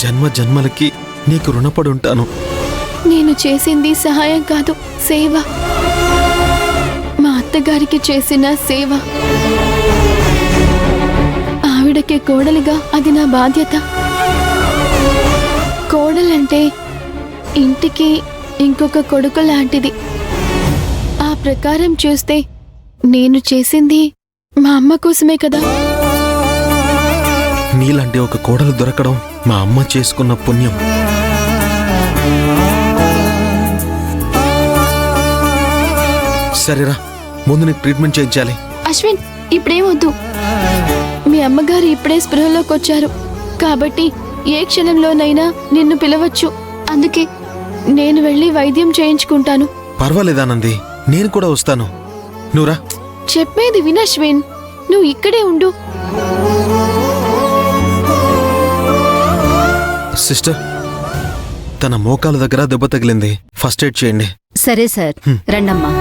జన్మ జన్మలకి నీకు రుణపడి ఉంటాను. నేను చేసింది సహాయం కాదు, సేవ. మా అత్తగారికి చేసిన సేవ. ఆవిడకి కోడలిగా అది నా బాధ్యత. కోడలంటే ఇంటికి ఇంకొక కొడుకు లాంటిది. ఆ ప్రకారం చూస్తే నేను చేసింది మా అమ్మ కోసమే కదా. నీలాంటి ఒక కోడలు దొరకడం మా అమ్మ చేసుకున్న పుణ్యం. సరేరా, ముందు నీకు ట్రీట్మెంట్ చేయించాలి. అశ్విన్, ఇప్పుడేమొద్దు. మీ అమ్మగారు ఇప్పుడే స్పృహలోకి వచ్చారు కాబట్టి ఏ క్షణంలోనైనా నిన్ను పిలవచ్చు. అందుకే నేను వెళ్ళి వైద్యం చేయించుకుంటాను. పర్వాలేదానంది, నేను కూడా వస్తాను. నువ్వురా. చెప్పేది వినశ్విన్, నువ్వు ఇక్కడే ఉండు. సిస్టర్, తన మోకాల దగ్గర దెబ్బ తగిలింది. ఫస్ట్ ఎయిడ్ చేయండి. సరే సార్, రండమ్మా.